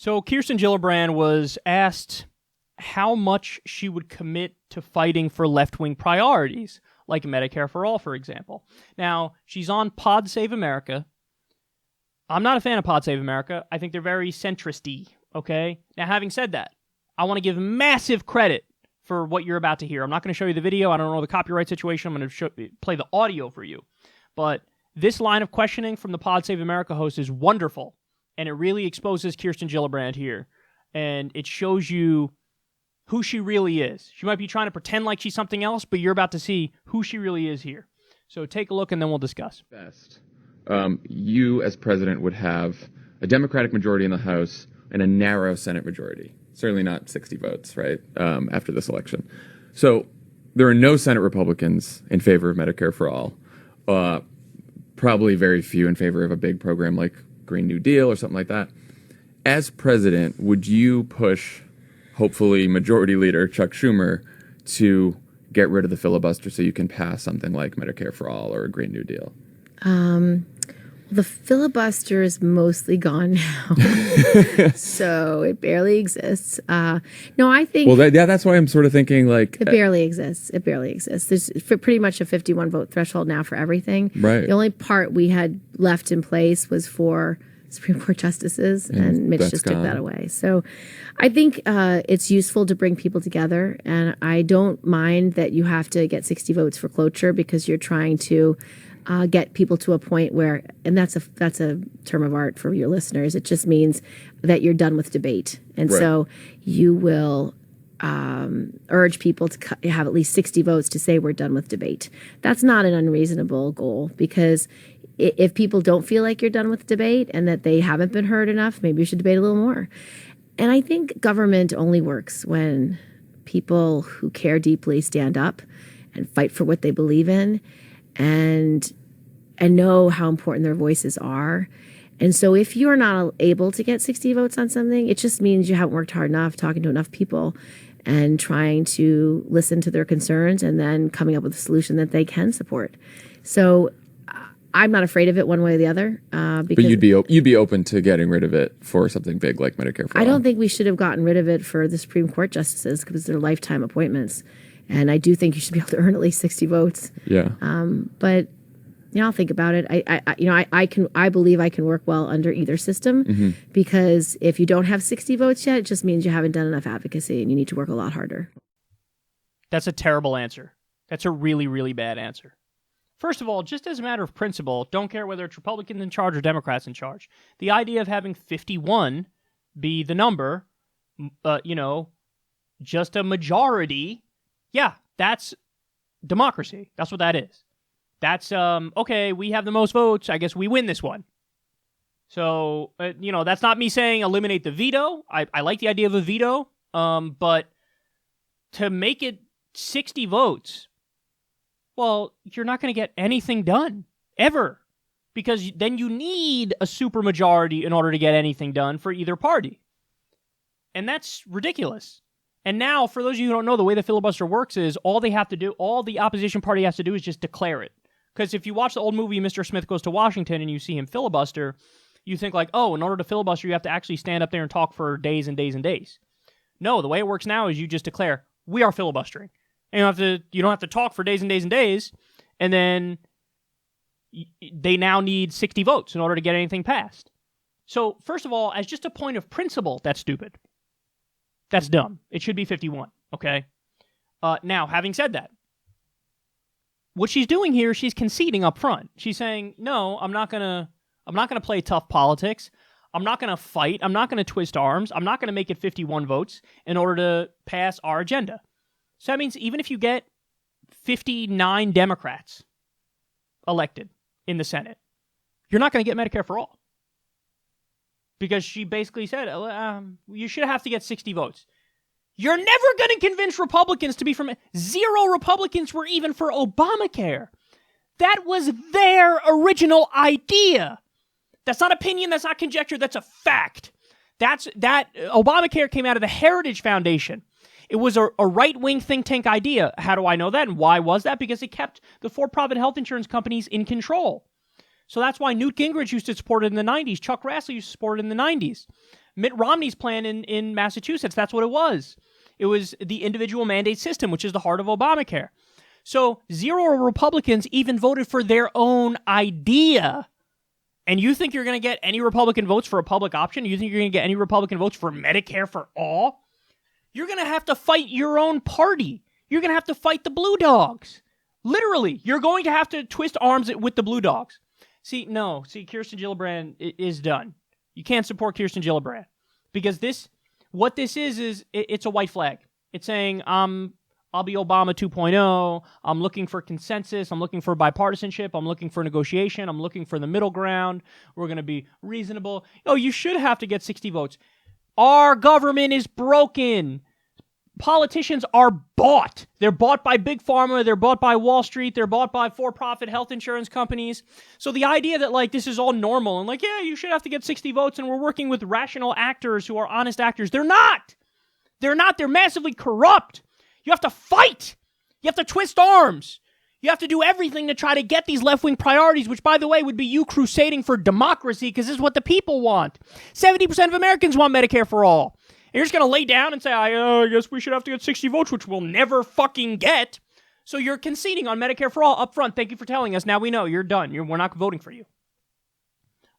So Kirsten Gillibrand was asked how much she would commit to fighting for left-wing priorities, like Medicare for All, for example. Now, she's on Pod Save America. I'm not a fan of Pod Save America. I think they're very centrist-y, okay? Now, having said that, I want to give massive credit for what you're about to hear. I'm not going to show you the video. I don't know the copyright situation. I'm going to play the audio for you. But this line of questioning from the Pod Save America host is wonderful, and it really exposes Kirsten Gillibrand here, and it shows you who she really is. She might be trying to pretend like she's something else, but you're about to see who she really is here. So take a look, and then we'll discuss. Best. You, as president, would have a Democratic majority in the House and a narrow Senate majority. Certainly not 60 votes, right, after this election. So there are no Senate Republicans in favor of Medicare for All. Probably very few in favor of a big program like Green New Deal or something like that. As president, would you push, hopefully, Majority Leader Chuck Schumer to get rid of the filibuster so you can pass something like Medicare for All or a Green New Deal? The filibuster is mostly gone now, so it barely exists. No, I think... Well, that's why I'm sort of thinking like... It barely exists. It barely exists. There's pretty much a 51 vote threshold now for everything. Right. The only part we had left in place was for Supreme Court justices, and Mitch just took that away. So I think it's useful to bring people together, and I don't mind that you have to get 60 votes for cloture because you're trying to get people to a point where, and that's a term of art for your listeners, it just means that you're done with debate. And so you will urge people to have at least 60 votes to say we're done with debate. That's not an unreasonable goal, because if people don't feel like you're done with debate and that they haven't been heard enough, maybe you should debate a little more. And I think government only works when people who care deeply stand up and fight for what they believe in and know how important their voices are. And so if you're not able to get 60 votes on something, it just means you haven't worked hard enough talking to enough people and trying to listen to their concerns and then coming up with a solution that they can support. So I'm not afraid of it one way or the other. Because but you'd be open to getting rid of it for something big like Medicare for All. I don't think we should have gotten rid of it for the Supreme Court justices because they're lifetime appointments. And I do think you should be able to earn at least 60 votes. Yeah. But I'll think about it. I believe I can work well under either system because if you don't have 60 votes yet, it just means you haven't done enough advocacy and you need to work a lot harder. That's a terrible answer. That's a really, really bad answer. First of all, just as a matter of principle, don't care whether it's Republicans in charge or Democrats in charge. The idea of having 51 be the number, just a majority, yeah, that's democracy. That's what that is. That's, okay, we have the most votes. I guess we win this one. So, that's not me saying eliminate the veto. I like the idea of a veto, but to make it 60 votes, well, you're not going to get anything done, ever. Because then you need a supermajority in order to get anything done for either party. And that's ridiculous. And now, for those of you who don't know, the way the filibuster works is all the opposition party has to do is just declare it. Because if you watch the old movie Mr. Smith Goes to Washington and you see him filibuster, you think like, oh, in order to filibuster, you have to actually stand up there and talk for days and days and days. No, the way it works now is you just declare, we are filibustering. And you don't have to talk for days and days and days, and then they now need 60 votes in order to get anything passed. So, first of all, as just a point of principle, that's stupid. That's dumb. It should be 51, okay? Now, having said that, what she's doing here, she's conceding up front. She's saying, no, I'm not gonna play tough politics. I'm not gonna fight. I'm not gonna twist arms. I'm not gonna make it 51 votes in order to pass our agenda. So that means even if you get 59 Democrats elected in the Senate, you're not going to get Medicare for All. Because she basically said, you should have to get 60 votes. You're never going to convince Republicans to be from... 0 Republicans were even for Obamacare. That was their original idea. That's not opinion, that's not conjecture, that's a fact. That Obamacare came out of the Heritage Foundation. It was a right-wing think tank idea. How do I know that? And why was that? Because it kept the for-profit health insurance companies in control. So that's why Newt Gingrich used to support it in the 90s. Chuck Grassley used to support it in the 90s. Mitt Romney's plan in Massachusetts, that's what it was. It was the individual mandate system, which is the heart of Obamacare. So 0 Republicans even voted for their own idea. And you think you're going to get any Republican votes for a public option? You think you're going to get any Republican votes for Medicare for all? You're going to have to fight your own party. You're going to have to fight the Blue Dogs. Literally, you're going to have to twist arms with the Blue Dogs. See, Kirsten Gillibrand is done. You can't support Kirsten Gillibrand because what this is it's a white flag. It's saying, I'll be Obama 2.0. I'm looking for consensus. I'm looking for bipartisanship. I'm looking for negotiation. I'm looking for the middle ground. We're going to be reasonable. Oh, you should have to get 60 votes. Our government is broken. Politicians are bought. They're bought by Big Pharma. They're bought by Wall Street. They're bought by for-profit health insurance companies. So the idea that, like, this is all normal and, like, yeah, you should have to get 60 votes and we're working with rational actors who are honest actors. They're not. They're not. They're massively corrupt. You have to fight. You have to twist arms. You have to do everything to try to get these left-wing priorities, which, by the way, would be you crusading for democracy because this is what the people want. 70% of Americans want Medicare for all. And you're just going to lay down and say, I guess we should have to get 60 votes, which we'll never fucking get. So you're conceding on Medicare for all up front. Thank you for telling us. Now we know. You're done. We're not voting for you.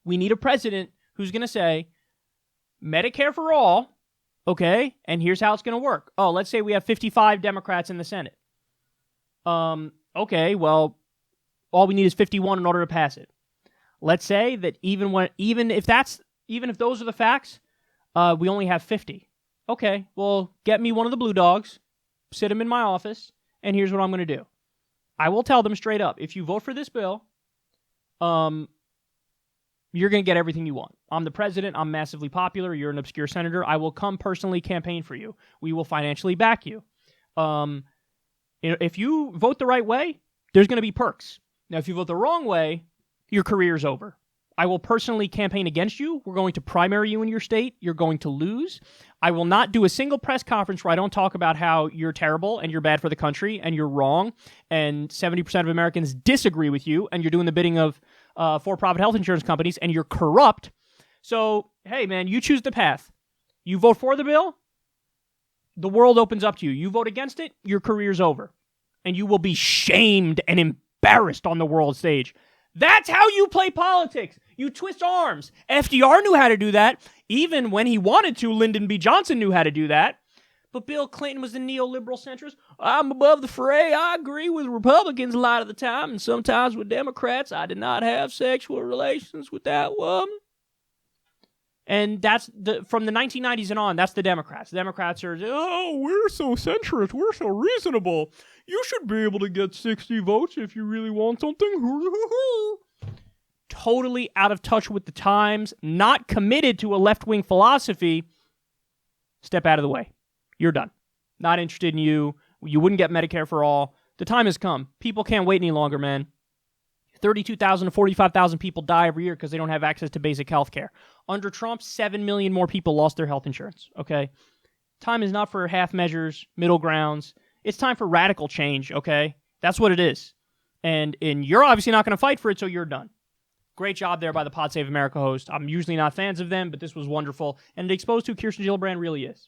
We need a president who's going to say, Medicare for all, okay, and here's how it's going to work. Oh, let's say we have 55 Democrats in the Senate. Okay, well, all we need is 51 in order to pass it. Let's say that even if those are the facts, we only have 50. Okay, well, get me one of the Blue Dogs, sit him in my office, and here's what I'm going to do. I will tell them straight up, if you vote for this bill, you're going to get everything you want. I'm the president. I'm massively popular. You're an obscure senator. I will come personally campaign for you. We will financially back you. If you vote the right way, there's going to be perks. Now, if you vote the wrong way, your career's over. I will personally campaign against you. We're going to primary you in your state. You're going to lose. I will not do a single press conference where I don't talk about how you're terrible and you're bad for the country and you're wrong and 70% of Americans disagree with you and you're doing the bidding of for-profit health insurance companies and you're corrupt. So, hey, man, you choose the path. You vote for the bill, the world opens up to you. You vote against it, your career's over. And you will be shamed and embarrassed on the world stage. That's how you play politics. You twist arms. FDR knew how to do that. Even when he wanted to, Lyndon B. Johnson knew how to do that. But Bill Clinton was the neoliberal centrist. I'm above the fray. I agree with Republicans a lot of the time, and sometimes with Democrats. I did not have sexual relations with that woman. And that's from the 1990s and on, that's the Democrats. The Democrats are, we're so centrist, we're so reasonable. You should be able to get 60 votes if you really want something. Totally out of touch with the times, not committed to a left-wing philosophy. Step out of the way. You're done. Not interested in you. You wouldn't get Medicare for all. The time has come. People can't wait any longer, man. 32,000 to 45,000 people die every year because they don't have access to basic health care. Under Trump, 7 million more people lost their health insurance, okay? Time is not for half measures, middle grounds. It's time for radical change, okay? That's what it is. And you're obviously not going to fight for it, so you're done. Great job there by the Pod Save America host. I'm usually not fans of them, but this was wonderful. And it exposed who Kirsten Gillibrand really is.